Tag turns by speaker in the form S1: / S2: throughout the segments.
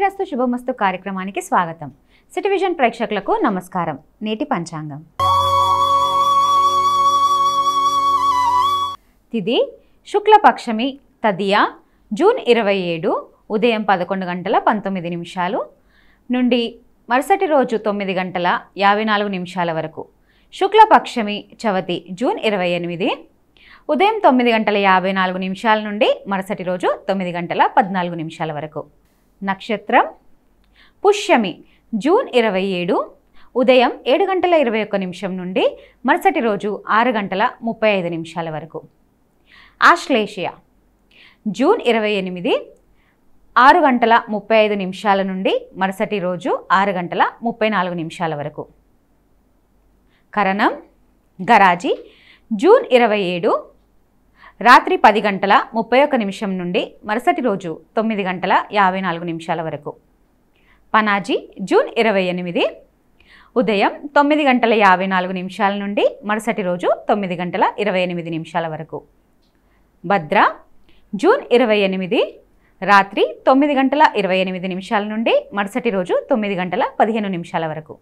S1: శ్రీరస్తు శుభమస్తు కార్యక్రమానికి స్వాగతం. సిటీవిజన్ ప్రేక్షకులకు నమస్కారం. నేటి పంచాంగం. తిథి శుక్లపక్షమి తదియ జూన్ 27 ఉదయం 11 గంటల 19 నిమిషాలు నుండి మరుసటి రోజు 9 గంటల 54 నిమిషాల వరకు. శుక్లపక్షమి చవతి జూన్ 28 ఉదయం 9 గంటల 54 నిమిషాల నుండి మరుసటి రోజు 9 గంటల 14 నిమిషాల వరకు. నక్షత్రం పుష్యమి జూన్ 27 ఉదయం 7 గంటల 21 నిమిషం నుండి మరుసటి రోజు 6 గంటల 35 నిమిషాల వరకు. ఆశ్లేషయ జూన్ 28 6 గంటల 35 నిమిషాల నుండి మరుసటి రోజు 6 గంటల 34 నిమిషాల వరకు. కరణం గరాజి జూన్ 27 రాత్రి 10 గంటల 31 నిమిషం నుండి మరుసటి రోజు 9 గంటల 54 నిమిషాల వరకు. పనాజీ జూన్ 28 ఉదయం 9 గంటల 54 నిమిషాల నుండి మరుసటి రోజు 9 గంటల 28 నిమిషాల వరకు. భద్ర జూన్ 28 రాత్రి 9 గంటల 28 నిమిషాల నుండి మరుసటి రోజు 9 గంటల 15 నిమిషాల వరకు.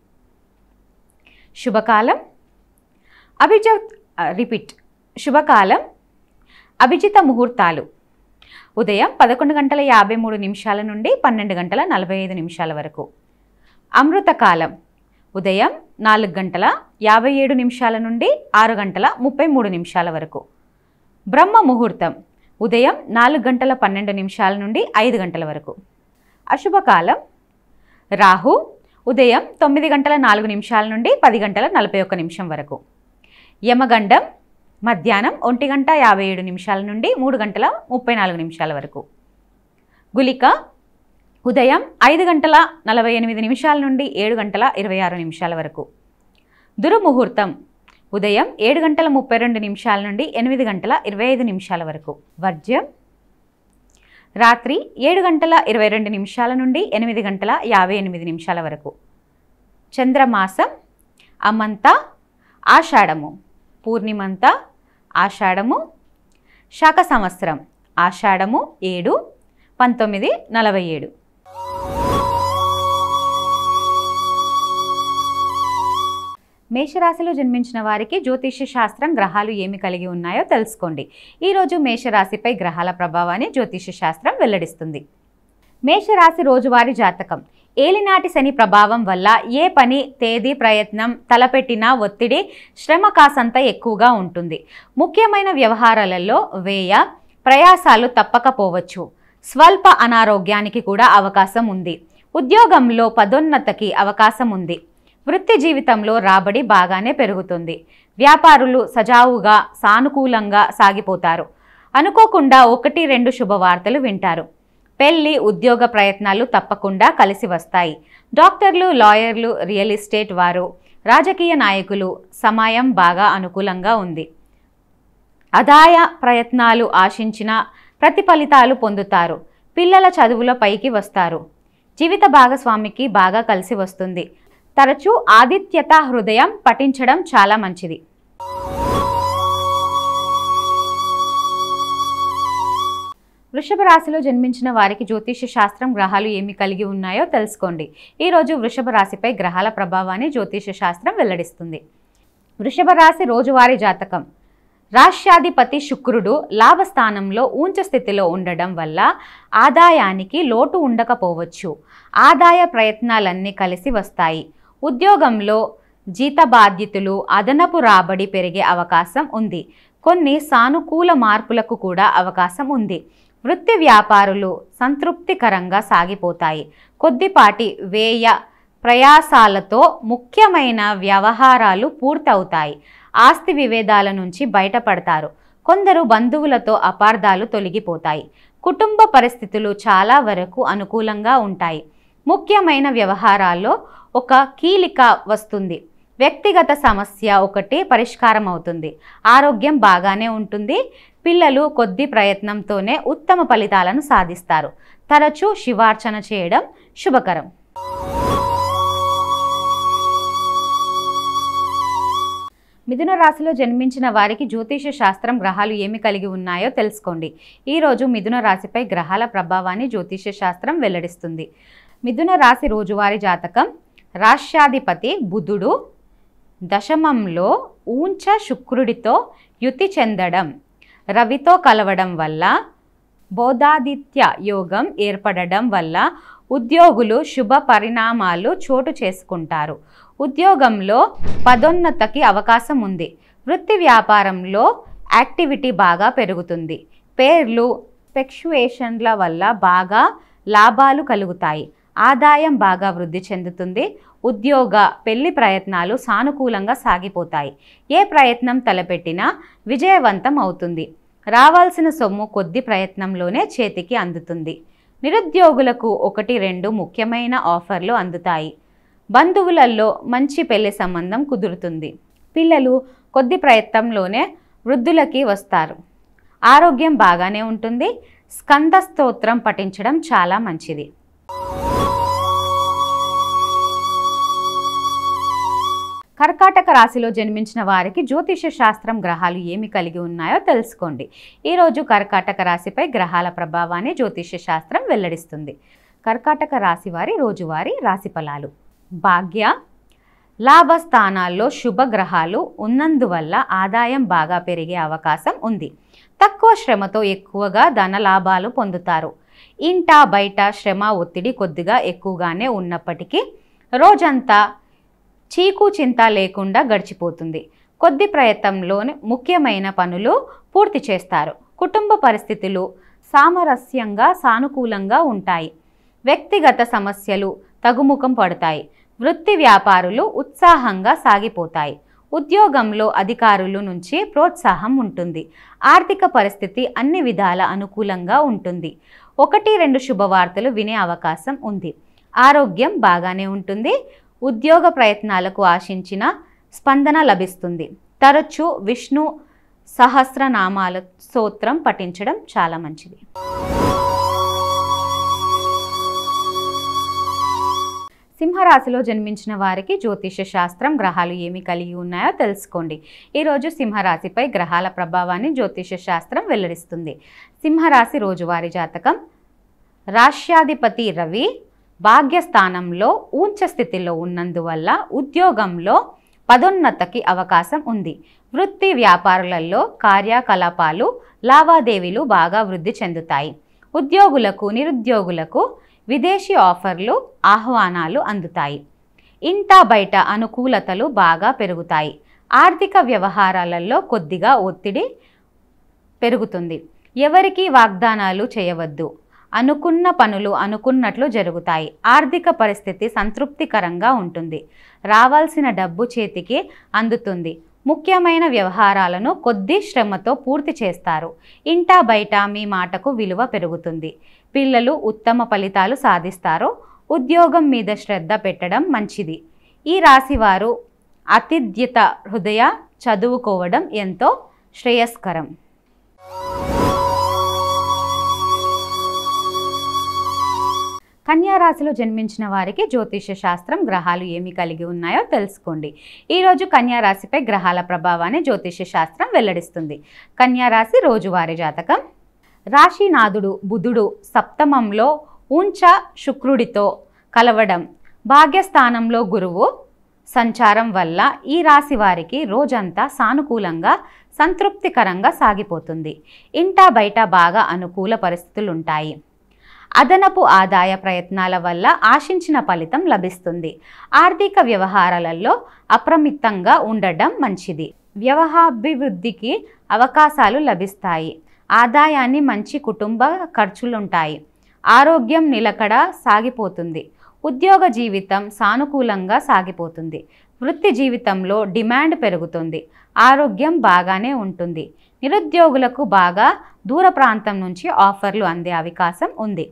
S1: శుభకాలం శుభకాలం అభిజిత ముహూర్తాలు ఉదయం 11 గంటల 53 నిమిషాల నుండి 12 గంటల 45 నిమిషాల వరకు. అమృతకాలం ఉదయం 4 గంటల 57 నిమిషాల నుండి 6 గంటల 33 నిమిషాల వరకు. బ్రహ్మ ముహూర్తం ఉదయం 4 గంటల 12 నిమిషాల నుండి 5 గంటల వరకు. అశుభకాలం రాహు ఉదయం 9 గంటల 4 నిమిషాల నుండి 10 గంటల 41 నిమిషం వరకు. యమగండం మధ్యాహ్నం 1 గంట 57 నిమిషాల నుండి 3 గంటల 34 నిమిషాల వరకు. గుళిక ఉదయం 5 గంటల 48 నిమిషాల నుండి 7 గంటల 26 నిమిషాల వరకు. దుర్ముహూర్తం ఉదయం 7 గంటల 32 నిమిషాల నుండి 8 గంటల 25 నిమిషాల వరకు. వర్జ్యం రాత్రి 7 గంటల 22 నిమిషాల నుండి 8 గంటల 58 నిమిషాల వరకు. చంద్రమాసం అమంత ఆషాఢము పూర్ణిమంత ఆషాఢము శాక సంవత్సరం ఆషాఢము 7 1947. మేషరాశిలో జన్మించిన వారికి జ్యోతిష్య శాస్త్రం గ్రహాలు ఏమి కలిగి ఉన్నాయో తెలుసుకోండి. ఈరోజు మేషరాశిపై గ్రహాల ప్రభావాన్ని జ్యోతిష్య శాస్త్రం వెల్లడిస్తుంది. మేషరాశి రోజువారీ జాతకం. ఏలినాటి శని ప్రభావం వల్ల ఏ పని తేదీ ప్రయత్నం తలపెట్టినా ఒత్తిడి శ్రమ కాసంత ఎక్కువగా ఉంటుంది. ముఖ్యమైన వ్యవహారాలలో వ్యయ ప్రయాసాలు తప్పకపోవచ్చు. స్వల్ప అనారోగ్యానికి కూడా అవకాశం ఉంది. ఉద్యోగంలో పదోన్నతికి అవకాశం ఉంది. వృత్తి జీవితంలో రాబడి బాగానే పెరుగుతుంది. వ్యాపారులు సజావుగా సానుకూలంగా సాగిపోతారు. అనుకోకుండా 1-2 శుభవార్తలు వింటారు. పెళ్లి ఉద్యోగ ప్రయత్నాలు తప్పకుండా కలిసి వస్తాయి. డాక్టర్లు లాయర్లు రియల్ ఎస్టేట్ వారు రాజకీయ నాయకులు సమయం బాగా అనుకూలంగా ఉంది. ఆదాయ ప్రయత్నాలు ఆశించిన ప్రతిఫలితాలు పొందుతారు. పిల్లల చదువుల పైకి వస్తారు. జీవిత భాగస్వామికి బాగా కలిసి వస్తుంది. తరచూ ఆదిత్యత హృదయం పఠించడం చాలా మంచిది. వృషభ రాశిలో జన్మించిన వారికి జ్యోతిష్య శాస్త్రం గ్రహాలు ఏమి కలిగి ఉన్నాయో తెలుసుకోండి. ఈరోజు వృషభ రాశిపై గ్రహాల ప్రభావాన్ని జ్యోతిష్య శాస్త్రం వెల్లడిస్తుంది. వృషభ రాశి రోజువారీ జాతకం. రాష్ట్రాధిపతి శుక్రుడు లాభస్థానంలో ఊంచ స్థితిలో ఉండడం వల్ల ఆదాయానికి లోటు ఉండకపోవచ్చు. ఆదాయ ప్రయత్నాలన్నీ కలిసి వస్తాయి. ఉద్యోగంలో జీత బాధ్యతలు అదనపు రాబడి పెరిగే అవకాశం ఉంది. కొన్ని సానుకూల మార్పులకు కూడా అవకాశం ఉంది. వృత్తి వ్యాపారులు సంతృప్తికరంగా సాగిపోతాయి. కొద్దిపాటి వ్యయ ప్రయాసాలతో ముఖ్యమైన వ్యవహారాలు పూర్తవుతాయి. ఆస్తి విభేదాల నుంచి బయటపడతారు. కొందరు బంధువులతో అపార్థాలు తొలగిపోతాయి. కుటుంబ పరిస్థితులు చాలా వరకు అనుకూలంగా ఉంటాయి. ముఖ్యమైన వ్యవహారాల్లో ఒక కీలిక వస్తుంది. వ్యక్తిగత సమస్య ఒకటి పరిష్కారం అవుతుంది. ఆరోగ్యం బాగానే ఉంటుంది. పిల్లలు కొద్ది ప్రయత్నంతోనే ఉత్తమ ఫలితాలను సాధిస్తారు. తరచూ శివార్చన చేయడం శుభకరం. మిథున రాశిలో జన్మించిన వారికి జ్యోతిష శాస్త్రం గ్రహాలు ఏమి కలిగి ఉన్నాయో తెలుసుకోండి. ఈరోజు మిథున రాశిపై గ్రహాల ప్రభావాన్ని జ్యోతిష శాస్త్రం వెల్లడిస్తుంది. మిథున రాశి రోజువారీ జాతకం. రాష్ట్రాధిపతి బుధుడు దశమంలో ఊంచ శుక్రుడితో యుతి చెందడం, రవితో కలవడం వల్ల బోధాదిత్య యోగం ఏర్పడడం వల్ల ఉద్యోగులు శుభ పరిణామాలు చోటు చేసుకుంటారు. ఉద్యోగంలో పదోన్నతికి అవకాశం ఉంది. వృత్తి వ్యాపారంలో యాక్టివిటీ బాగా పెరుగుతుంది. పేర్లు స్పెక్యులేషన్ల వల్ల బాగా లాభాలు కలుగుతాయి. ఆదాయం బాగా వృద్ధి చెందుతుంది. ఉద్యోగ పెళ్లి ప్రయత్నాలు సానుకూలంగా సాగిపోతాయి. ఏ ప్రయత్నం తలపెట్టినా విజయవంతం అవుతుంది. రావాల్సిన సొమ్ము కొద్ది ప్రయత్నంలోనే చేతికి అందుతుంది. నిరుద్యోగులకు 1-2 ముఖ్యమైన ఆఫర్లు అందుతాయి. బంధువులలో మంచి పెళ్లి సంబంధం కుదురుతుంది. పిల్లలు కొద్ది ప్రయత్నంలోనే వృద్ధులకి వస్తారు. ఆరోగ్యం బాగానే ఉంటుంది. స్కంద స్తోత్రం పఠించడం చాలా మంచిది. కర్కాటక రాశిలో జన్మించిన వారికి జ్యోతిష శాస్త్రం గ్రహాలు ఏమి కలిగి ఉన్నాయో తెలుసుకోండి. ఈరోజు కర్కాటక రాశిపై గ్రహాల ప్రభావాన్ని జ్యోతిష శాస్త్రం వెల్లడిస్తుంది. కర్కాటక రాశి వారి రోజువారీ రాశి ఫలాలు. భాగ్య లాభస్థానాల్లో శుభ గ్రహాలు ఉన్నందువల్ల ఆదాయం బాగా పెరిగే అవకాశం ఉంది. తక్కువ శ్రమతో ఎక్కువగా ధన లాభాలు పొందుతారు. ఇంట బయట శ్రమ ఒత్తిడి కొద్దిగా ఎక్కువగానే ఉన్నప్పటికీ రోజంతా చీకు చింత లేకుండా గడిచిపోతుంది. కొద్ది ప్రయత్నంలోనే ముఖ్యమైన పనులు పూర్తి చేస్తారు. కుటుంబ పరిస్థితులు సామరస్యంగా సానుకూలంగా ఉంటాయి. వ్యక్తిగత సమస్యలు తగ్గుముఖం పడతాయి. వృత్తి వ్యాపారులు ఉత్సాహంగా సాగిపోతాయి. ఉద్యోగంలో అధికారుల నుంచి ప్రోత్సాహం ఉంటుంది. ఆర్థిక పరిస్థితి అన్ని విధాల అనుకూలంగా ఉంటుంది. 1-2 శుభవార్తలు వినే అవకాశం ఉంది. ఆరోగ్యం బాగానే ఉంటుంది. ఉద్యోగ ప్రయత్నాలకు ఆశించిన స్పందన లభిస్తుంది. తరచూ విష్ణు సహస్రనామాల స్తోత్రం పఠించడం చాలా మంచిది. సింహరాశిలో జన్మించిన వారికి జ్యోతిష శాస్త్రం గ్రహాలు ఏమి కలిగి ఉన్నాయో తెలుసుకోండి. ఈరోజు సింహరాశిపై గ్రహాల ప్రభావాన్ని జ్యోతిష శాస్త్రం వెల్లడిస్తుంది. సింహరాశి రోజువారీ జాతకం. రాష్ట్రాధిపతి రవి భాగ్యస్థానంలో ఊంచ స్థితిలో ఉన్నందువల్ల ఉద్యోగంలో పదోన్నతికి అవకాశం ఉంది. వృత్తి వ్యాపారులలో కార్యకలాపాలు లావాదేవీలు బాగా వృద్ధి చెందుతాయి. ఉద్యోగులకు నిరుద్యోగులకు విదేశీ ఆఫర్లు ఆహ్వానాలు అందుతాయి. ఇంట బయట అనుకూలతలు బాగా పెరుగుతాయి. ఆర్థిక వ్యవహారాలలో కొద్దిగా ఒత్తిడి పెరుగుతుంది. ఎవరికి వాగ్దానాలు చేయవద్దు. అనుకున్న పనులు అనుకున్నట్లు జరుగుతాయి. ఆర్థిక పరిస్థితి సంతృప్తికరంగా ఉంటుంది. రావాల్సిన డబ్బు చేతికి అందుతుంది. ముఖ్యమైన వ్యవహారాలను కొద్ది శ్రమతో పూర్తి చేస్తారు. ఇంటా బయట మీ మాటకు విలువ పెరుగుతుంది. పిల్లలు ఉత్తమ ఫలితాలు సాధిస్తారు. ఉద్యోగం మీద శ్రద్ధ పెట్టడం మంచిది. ఈ రాశివారు అతిథ్యత హృదయ చదువుకోవడం ఎంతో శ్రేయస్కరం. కన్యా రాశిలో జన్మించిన వారికి జ్యోతిష శాస్త్రం గ్రహాలు ఏమి కలిగి ఉన్నాయో తెలుసుకోండి. ఈరోజు కన్యా రాశిపై గ్రహాల ప్రభావాన్ని జ్యోతిష శాస్త్రం వెల్లడిస్తుంది. కన్యా రాశి రోజువారీ జాతకం. రాశినాథుడు బుధుడు సప్తమంలో ఊంచ శుక్రుడితో కలవడం, భాగ్యస్థానంలో గురువు సంచారం వల్ల ఈ రాశి వారికి రోజంతా సానుకూలంగా సంతృప్తికరంగా సాగిపోతుంది. ఇంటా బయట బాగా అనుకూల పరిస్థితులుంటాయి. అదనపు ఆదాయ ప్రయత్నాల వల్ల ఆశించిన ఫలితం లభిస్తుంది. ఆర్థిక వ్యవహారాలలో అప్రమత్తంగా ఉండడం మంచిది. వ్యవహారాభివృద్ధికి అవకాశాలు లభిస్తాయి. ఆదాయాన్ని మంచి కుటుంబ ఖర్చులుంటాయి. ఆరోగ్యం నిలకడ సాగిపోతుంది. ఉద్యోగ జీవితం సానుకూలంగా సాగిపోతుంది. వృత్తి జీవితంలో డిమాండ్ పెరుగుతుంది. ఆరోగ్యం బాగానే ఉంటుంది. నిరుద్యోగులకు బాగా దూర ప్రాంతం నుంచి ఆఫర్లు అందే అవకాశం ఉంది.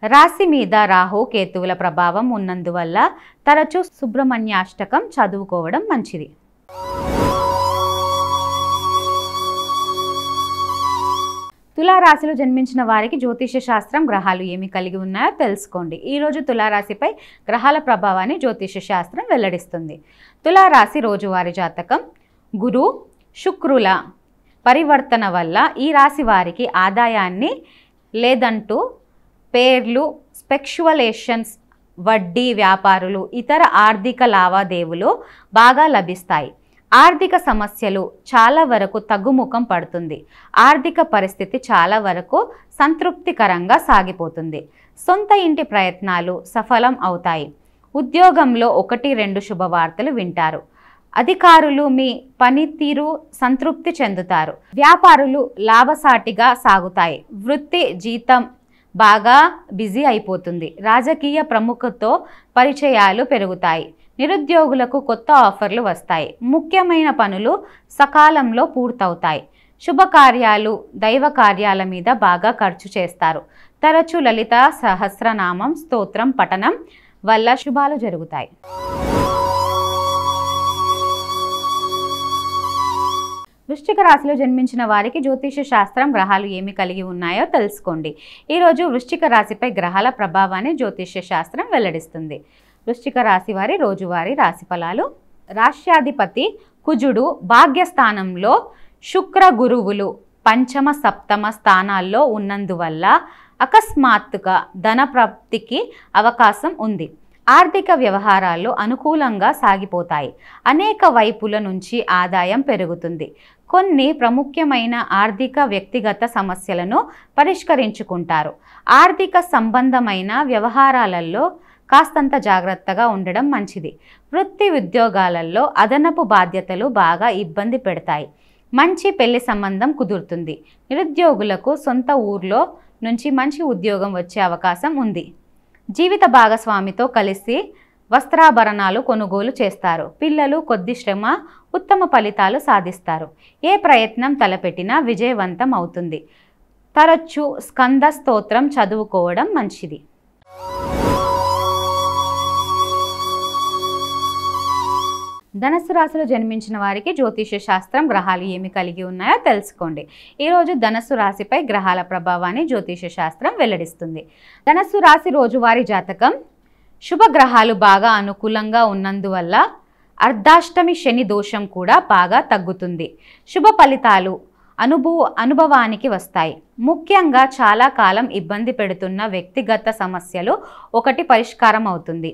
S1: రాశి మీద రాహు కేతువుల ప్రభావం ఉన్నందువల్ల తరచూ సుబ్రహ్మణ్యాష్టకం చదువుకోవడం మంచిది. తులారాశిలో జన్మించిన వారికి జ్యోతిష శాస్త్రం గ్రహాలు ఏమి కలిగి ఉన్నాయో తెలుసుకోండి. ఈరోజు తులారాశిపై గ్రహాల ప్రభావాన్ని జ్యోతిష శాస్త్రం వెల్లడిస్తుంది. తులారాశి రోజువారీ జాతకం. గురు శుక్రుల పరివర్తన వల్ల ఈ రాశి వారికి ఆదాయాన్ని లేదంటూ పేర్లు స్పెక్యులేషన్స్ వడ్డీ వ్యాపారులు ఇతర ఆర్థిక లావాదేవీలు బాగా లభిస్తాయి. ఆర్థిక సమస్యలు చాలా వరకు తగ్గుముఖం పడుతుంది. ఆర్థిక పరిస్థితి చాలా వరకు సంతృప్తికరంగా సాగిపోతుంది. సొంత ఇంటి ప్రయత్నాలు సఫలం అవుతాయి. ఉద్యోగంలో 1-2 శుభవార్తలు వింటారు. అధికారులు మీ పనితీరు సంతృప్తి చెందుతారు. వ్యాపారులు లాభసాటిగా సాగుతాయి. వృత్తి జీతం బాగా బిజీ అయిపోతుంది. రాజకీయ ప్రముఖులతో పరిచయాలు పెరుగుతాయి. నిరుద్యోగులకు కొత్త ఆఫర్లు వస్తాయి. ముఖ్యమైన పనులు సకాలంలో పూర్తవుతాయి. శుభకార్యాలు దైవ కార్యాల మీద బాగా ఖర్చు చేస్తారు. తరచూ లలిత సహస్రనామం స్తోత్రం పఠనం వల్ల శుభాలు జరుగుతాయి. వృశ్చిక రాశిలో జన్మించిన వారికి జ్యోతిష శాస్త్రం గ్రహాలు ఏమి కలిగి ఉన్నాయో తెలుసుకోండి. ఈరోజు వృశ్చిక రాశిపై గ్రహాల ప్రభావాన్ని జ్యోతిష శాస్త్రం వెల్లడిస్తుంది. వృశ్చిక రాశి వారి రోజువారీ రాశి ఫలాలు. రాష్ట్రాధిపతి కుజుడు భాగ్యస్థానంలో, శుక్ర గురువులు పంచమ సప్తమ స్థానాల్లో ఉన్నందువల్ల అకస్మాత్తుగా ధన ప్రాప్తికి అవకాశం ఉంది. ఆర్థిక వ్యవహారాలు అనుకూలంగా సాగిపోతాయి. అనేక వైపుల నుంచి ఆదాయం పెరుగుతుంది. కొన్ని ప్రముఖమైన ఆర్థిక వ్యక్తిగత సమస్యలను పరిష్కరించుకుంటారు. ఆర్థిక సంబంధమైన వ్యవహారాలలో కాస్తంత జాగ్రత్తగా ఉండడం మంచిది. వృత్తి ఉద్యోగాలలో అదనపు బాధ్యతలు బాగా ఇబ్బంది పెడతాయి. మంచి పెళ్లి సంబంధం కుదురుతుంది. నిరుద్యోగులకు సొంత ఊర్లో నుంచి మంచి ఉద్యోగం వచ్చే అవకాశం ఉంది. జీవిత భాగస్వామితో కలిసి వస్త్రాభరణాలు కొనుగోలు చేస్తారు. పిల్లలు కొద్ది శ్రమ ఉత్తమ ఫలితాలు సాధిస్తారు. ఏ ప్రయత్నం తలపెట్టినా విజయవంతం అవుతుంది. తరచూ స్కంద స్తోత్రం చదువుకోవడం మంచిది. ధనస్సు రాశిలో జన్మించిన వారికి జ్యోతిష శాస్త్రం గ్రహాలు ఏమి కలిగి ఉన్నాయో తెలుసుకోండి. ఈరోజు ధనస్సు రాశిపై గ్రహాల ప్రభావాన్ని జ్యోతిష శాస్త్రం వెల్లడిస్తుంది. ధనస్సు రాశి రోజువారీ జాతకం. శుభగ్రహాలు బాగా అనుకూలంగా ఉన్నందువల్ల అర్ధాష్టమి శని దోషం కూడా బాగా తగ్గుతుంది. శుభ ఫలితాలు అనుభవానికి వస్తాయి. ముఖ్యంగా చాలా కాలం ఇబ్బంది పెడుతున్న వ్యక్తిగత సమస్యలు ఒకటి పరిష్కారం అవుతుంది.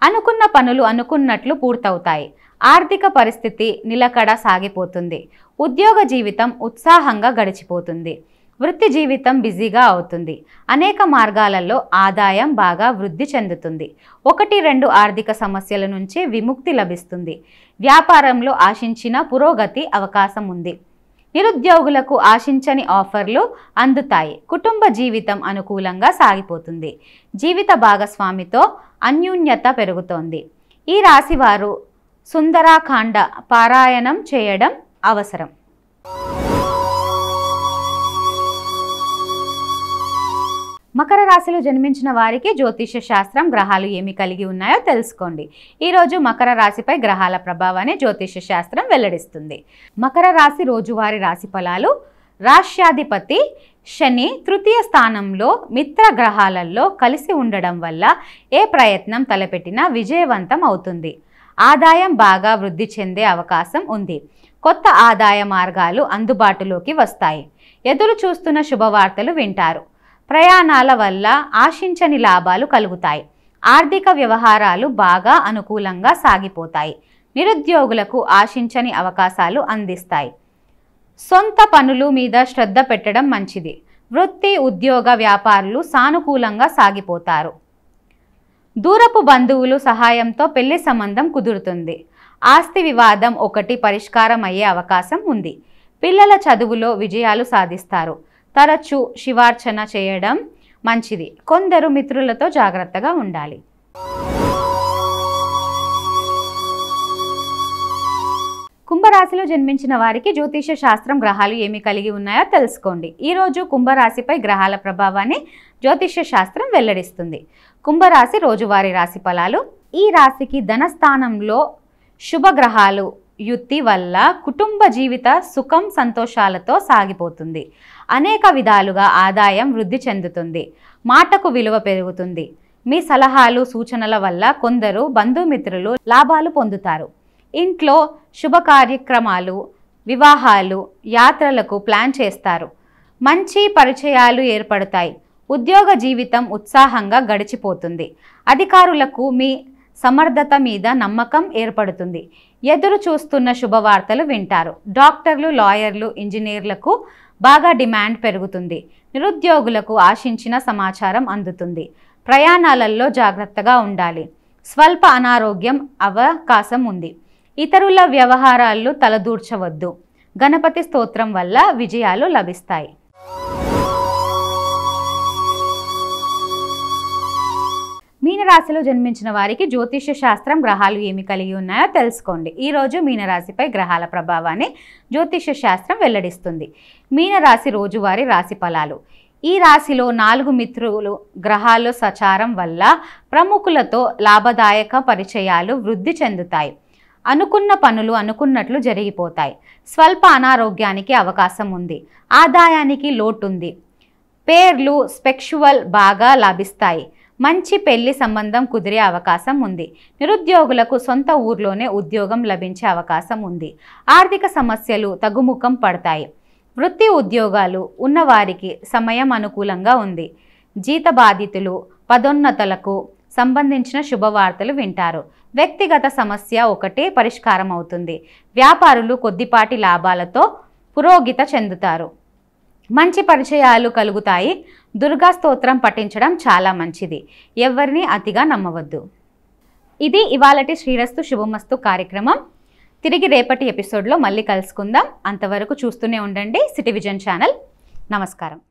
S1: అనుకున్న పనులు అనుకున్నట్లు పూర్తవుతాయి. ఆర్థిక పరిస్థితి నిలకడ సాగిపోతుంది. ఉద్యోగ జీవితం ఉత్సాహంగా గడిచిపోతుంది. వృత్తి జీవితం బిజీగా అవుతుంది. అనేక మార్గాలలో ఆదాయం బాగా వృద్ధి చెందుతుంది. 1-2 ఆర్థిక సమస్యల నుంచి విముక్తి లభిస్తుంది. వ్యాపారంలో ఆశించిన పురోగతి అవకాశం ఉంది. నిరుద్యోగులకు ఆశించని ఆఫర్లు అందుతాయి. కుటుంబ జీవితం అనుకూలంగా సాగిపోతుంది. జీవిత భాగస్వామితో అన్యోన్యత పెరుగుతోంది. ఈ రాశివారు సుందరాకాండ పారాయణం చేయడం అవసరం. మకర రాశిలో జన్మించిన వారికి జ్యోతిష శాస్త్రం గ్రహాలు ఏమి కలిగి ఉన్నాయో తెలుసుకోండి. ఈరోజు మకర రాశిపై గ్రహాల ప్రభావాన్ని జ్యోతిష శాస్త్రం వెల్లడిస్తుంది. మకర రాశి రోజువారీ రాశి ఫలాలు. రాష్ట్రాధిపతి శని తృతీయ స్థానంలో మిత్ర గ్రహాలలో కలిసి ఉండడం వల్ల ఏ ప్రయత్నం తలపెట్టినా విజయవంతం అవుతుంది. ఆదాయం బాగా వృద్ధి చెందే అవకాశం ఉంది. కొత్త ఆదాయ మార్గాలు అందుబాటులోకి వస్తాయి. ఎదురు చూస్తున్న శుభవార్తలు వింటారు. ప్రయాణాల వల్ల ఆశించని లాభాలు కలుగుతాయి. ఆర్థిక వ్యవహారాలు బాగా అనుకూలంగా సాగిపోతాయి. నిరుద్యోగులకు ఆశించని అవకాశాలు అందిస్తాయి. సొంత పనుల మీద శ్రద్ధ పెట్టడం మంచిది. వృత్తి ఉద్యోగ వ్యాపారులు సానుకూలంగా సాగిపోతారు. దూరపు బంధువులు సహాయంతో పెళ్లి సంబంధం కుదురుతుంది. ఆస్తి వివాదం ఒకటి పరిష్కారం అయ్యే అవకాశం ఉంది. పిల్లల చదువులో విజయాలు సాధిస్తారు. తరచూ శివార్చన చేయడం మంచిది. కొందరు మిత్రులతో జాగ్రత్తగా ఉండాలి. కుంభరాశిలో జన్మించిన వారికి జ్యోతిష శాస్త్రం గ్రహాలు ఏమి కలిగి ఉన్నాయో తెలుసుకోండి. ఈరోజు కుంభరాశిపై గ్రహాల ప్రభావాన్ని జ్యోతిష శాస్త్రం వెల్లడిస్తుంది. కుంభరాశి రోజువారీ రాశి ఫలాలు. ఈ రాశికి ధనస్థానంలో శుభగ్రహాలు యుక్తి వల్ల కుటుంబ జీవిత సుఖం సంతోషాలతో సాగిపోతుంది. అనేక విధాలుగా ఆదాయం వృద్ధి చెందుతుంది. మాటకు విలువ పెరుగుతుంది. మీ సలహాలు సూచనల వల్ల కొందరు బంధుమిత్రులు లాభాలు పొందుతారు. ఇంట్లో శుభ కార్యక్రమాలు, వివాహాలు, యాత్రలకు ప్లాన్ చేస్తారు. మంచి పరిచయాలు ఏర్పడతాయి. ఉద్యోగ జీవితం ఉత్సాహంగా గడిచిపోతుంది. అధికారులకు మీ సమర్థత మీద నమ్మకం ఏర్పడుతుంది. ఎదురు చూస్తున్న శుభవార్తలు వింటారు. డాక్టర్లు, లాయర్లు, ఇంజనీర్లకు బాగా డిమాండ్ పెరుగుతుంది. నిరుద్యోగులకు ఆశించిన సమాచారం అందుతుంది. ప్రయాణాలలో జాగ్రత్తగా ఉండాలి. స్వల్ప అనారోగ్యం అవకాశం ఉంది. ఇతరుల వ్యవహారాల్లో తలదూర్చవద్దు. గణపతి స్తోత్రం వల్ల విజయాలు లభిస్తాయి. మీనరాశిలో జన్మించిన వారికి జ్యోతిష్య శాస్త్రం గ్రహాలు ఏమి కలిగి ఉన్నాయో తెలుసుకోండి. ఈరోజు మీనరాశిపై గ్రహాల ప్రభావాన్ని జ్యోతిష్య శాస్త్రం వెల్లడిస్తుంది. మీనరాశి రోజువారీ రాశి ఫలాలు. ఈ రాశిలో 4 మిత్రులు గ్రహాల సచారం వల్ల ప్రముఖులతో లాభదాయక పరిచయాలు వృద్ధి చెందుతాయి. అనుకున్న పనులు అనుకున్నట్లు జరిగిపోతాయి. స్వల్ప అనారోగ్యానికి అవకాశం ఉంది. ఆదాయానికి లోటుంది. పేర్లు స్పెక్చువల్ బాగా లభిస్తాయి. మంచి పెళ్లి సంబంధం కుదిరే అవకాశం ఉంది. నిరుద్యోగులకు సొంత ఊర్లోనే ఉద్యోగం లభించే అవకాశం ఉంది. ఆర్థిక సమస్యలు తగ్గుముఖం పడతాయి. వృత్తి ఉద్యోగాలు ఉన్నవారికి సమయం అనుకూలంగా ఉంది. జీతబాధితులు పదోన్నతులకు సంబంధించిన శుభవార్తలు వింటారు. వ్యక్తిగత సమస్య ఒకటే పరిష్కారం అవుతుంది. వ్యాపారులు కొద్దిపాటి లాభాలతో పురోగతి చెందుతారు. మంచి పరిచయాలు కలుగుతాయి. దుర్గా స్తోత్రం పఠించడం చాలా మంచిది. ఎవరిని అతిగా నమ్మవద్దు. ఇది ఇవాళటి శ్రీరస్తు శుభమస్తు కార్యక్రమం. తిరిగి రేపటి ఎపిసోడ్లో మళ్ళీ కలుసుకుందాం. అంతవరకు చూస్తూనే ఉండండి సిటీ విజన్ ఛానల్. నమస్కారం.